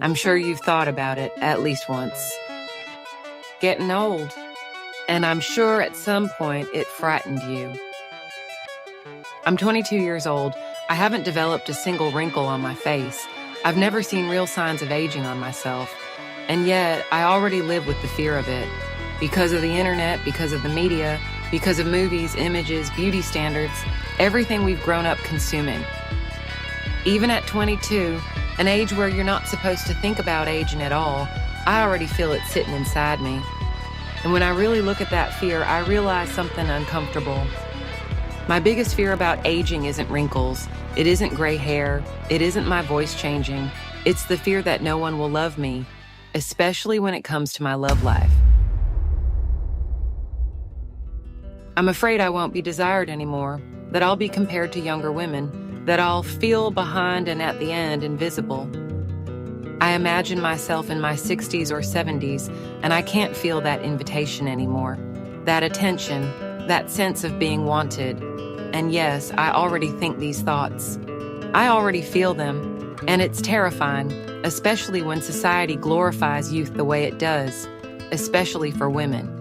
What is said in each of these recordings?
I'm sure you've thought about it at least once. Getting old. And I'm sure at some point it frightened you. I'm 22 years old. I haven't developed a single wrinkle on my face. I've never seen real signs of aging on myself. And yet, I already live with the fear of it. Because of the internet, because of the media, because of movies, images, beauty standards, everything we've grown up consuming. Even at 22, an age where you're not supposed to think about aging at all, I already feel it sitting inside me. And when I really look at that fear, I realize something uncomfortable. My biggest fear about aging isn't wrinkles. It isn't gray hair. It isn't my voice changing. It's the fear that no one will love me, especially when it comes to my love life. I'm afraid I won't be desired anymore, that I'll be compared to younger women, that I'll feel behind and at the end invisible. I imagine myself in my 60s or 70s, and I can't feel that invitation anymore, that attention, that sense of being wanted. And yes, I already think these thoughts. I already feel them, and it's terrifying, especially when society glorifies youth the way it does, especially for women.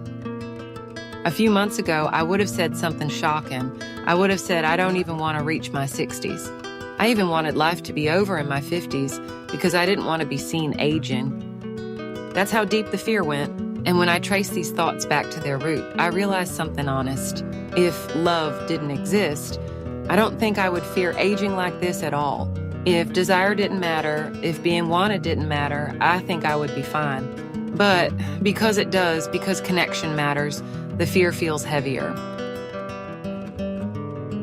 A few months ago, I would have said something shocking. I would have said I don't even want to reach my 60s. I even wanted life to be over in my 50s because I didn't want to be seen aging. That's how deep the fear went. And when I trace these thoughts back to their root, I realized something honest. If love didn't exist, I don't think I would fear aging like this at all. If desire didn't matter, if being wanted didn't matter, I think I would be fine. But because it does, because connection matters, the fear feels heavier.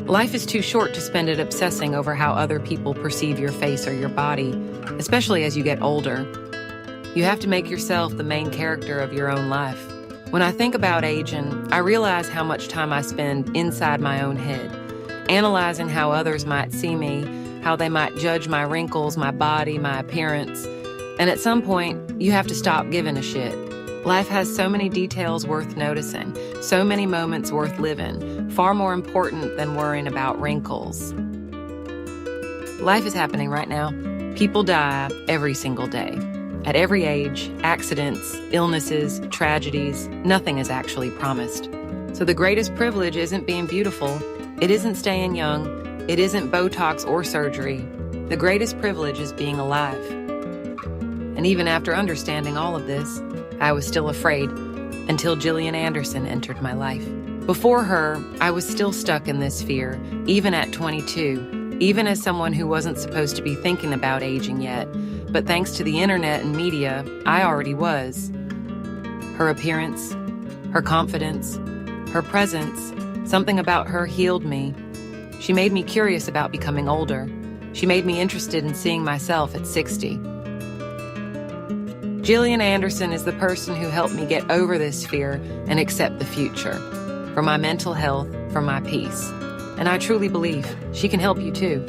Life is too short to spend it obsessing over how other people perceive your face or your body, especially as you get older. You have to make yourself the main character of your own life. When I think about aging, I realize how much time I spend inside my own head, analyzing how others might see me, how they might judge my wrinkles, my body, my appearance. And at some point, you have to stop giving a shit. Life has so many details worth noticing, so many moments worth living, far more important than worrying about wrinkles. Life is happening right now. People die every single day. At every age, accidents, illnesses, tragedies, nothing is actually promised. So the greatest privilege isn't being beautiful. It isn't staying young. It isn't Botox or surgery. The greatest privilege is being alive. And even after understanding all of this, I was still afraid until Gillian Anderson entered my life. Before her, I was still stuck in this fear, even at 22, even as someone who wasn't supposed to be thinking about aging yet. But thanks to the internet and media, I already was. Her appearance, her confidence, her presence, something about her healed me. She made me curious about becoming older. She made me interested in seeing myself at 60. Gillian Anderson is the person who helped me get over this fear and accept the future. For my mental health, for my peace. And I truly believe she can help you too.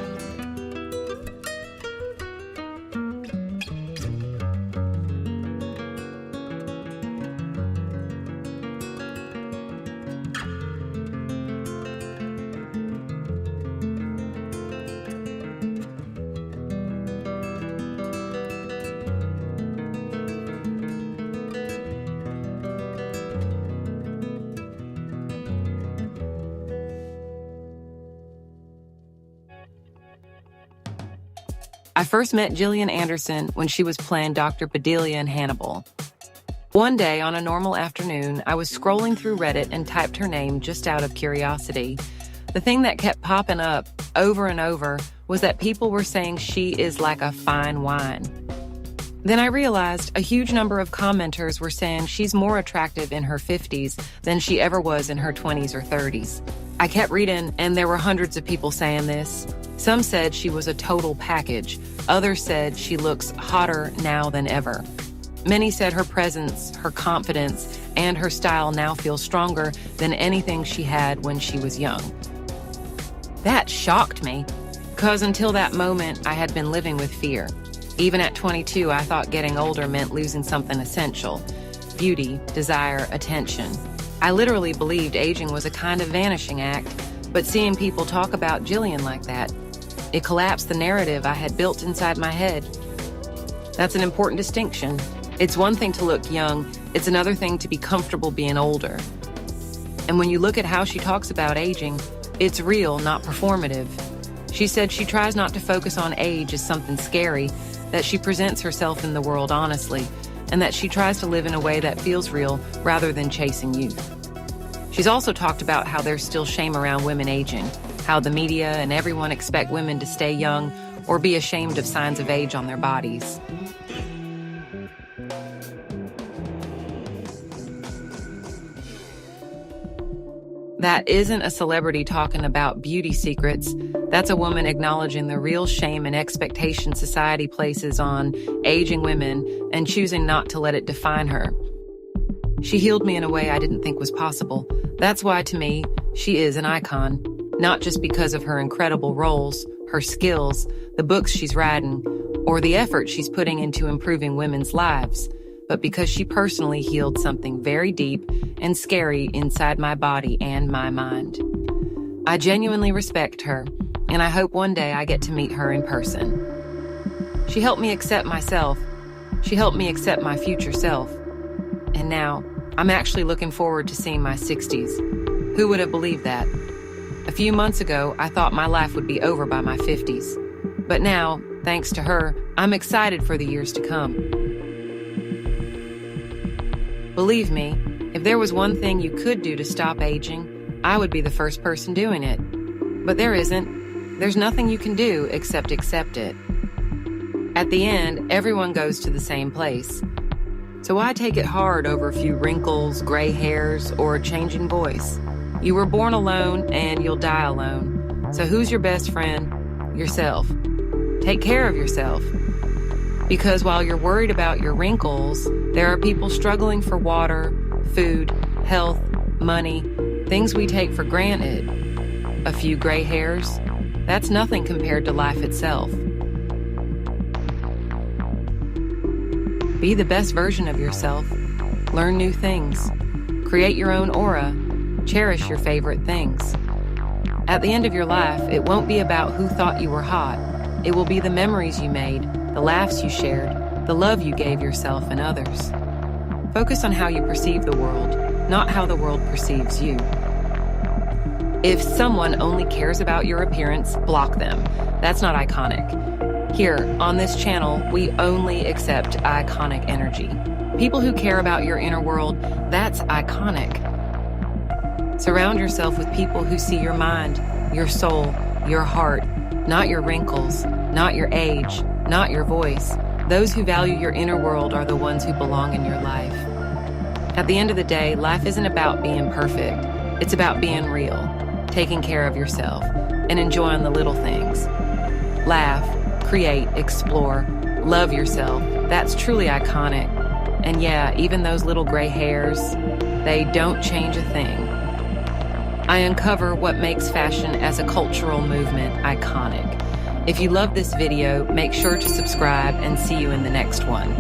I first met Gillian Anderson when she was playing Dr. Bedelia in Hannibal. One day on a normal afternoon, I was scrolling through Reddit and typed her name just out of curiosity. The thing that kept popping up over and over was that people were saying she is like a fine wine. Then I realized a huge number of commenters were saying she's more attractive in her 50s than she ever was in her 20s or 30s. I kept reading, and there were hundreds of people saying this. Some said she was a total package. Others said she looks hotter now than ever. Many said her presence, her confidence, and her style now feel stronger than anything she had when she was young. That shocked me, because until that moment, I had been living with fear. Even at 22, I thought getting older meant losing something essential: beauty, desire, attention. I literally believed aging was a kind of vanishing act, but seeing people talk about Gillian like that, it collapsed the narrative I had built inside my head. That's an important distinction. It's one thing to look young, it's another thing to be comfortable being older. And when you look at how she talks about aging, it's real, not performative. She said she tries not to focus on age as something scary, that she presents herself in the world honestly, and that she tries to live in a way that feels real rather than chasing youth. She's also talked about how there's still shame around women aging, how the media and everyone expect women to stay young or be ashamed of signs of age on their bodies. That isn't a celebrity talking about beauty secrets. That's a woman acknowledging the real shame and expectation society places on aging women and choosing not to let it define her. She healed me in a way I didn't think was possible. That's why, to me, she is an icon, not just because of her incredible roles, her skills, the books she's writing, or the effort she's putting into improving women's lives, but because she personally healed something very deep and scary inside my body and my mind. I genuinely respect her, and I hope one day I get to meet her in person. She helped me accept myself. She helped me accept my future self. And now, I'm actually looking forward to seeing my 60s. Who would have believed that? A few months ago, I thought my life would be over by my 50s. But now, thanks to her, I'm excited for the years to come. Believe me, if there was one thing you could do to stop aging, I would be the first person doing it. But there isn't. There's nothing you can do except accept it. At the end, everyone goes to the same place. So why take it hard over a few wrinkles, gray hairs, or a changing voice? You were born alone and you'll die alone. So who's your best friend? Yourself. Take care of yourself. Because while you're worried about your wrinkles, there are people struggling for water, food, health, money, things we take for granted. A few gray hairs, that's nothing compared to life itself. Be the best version of yourself. Learn new things. Create your own aura. Cherish your favorite things. At the end of your life, it won't be about who thought you were hot. It will be the memories you made, the laughs you shared, the love you gave yourself and others. Focus on how you perceive the world, not how the world perceives you. If someone only cares about your appearance, block them. That's not iconic. Here, on this channel, we only accept iconic energy. People who care about your inner world, that's iconic. Surround yourself with people who see your mind, your soul, your heart, not your wrinkles, not your age, not your voice. Those who value your inner world are the ones who belong in your life. At the end of the day, life isn't about being perfect. It's about being real, taking care of yourself, and enjoying the little things. Laugh, create, explore, love yourself. That's truly iconic. And yeah, even those little gray hairs, they don't change a thing. I uncover what makes fashion as a cultural movement iconic. If you love this video, make sure to subscribe and see you in the next one.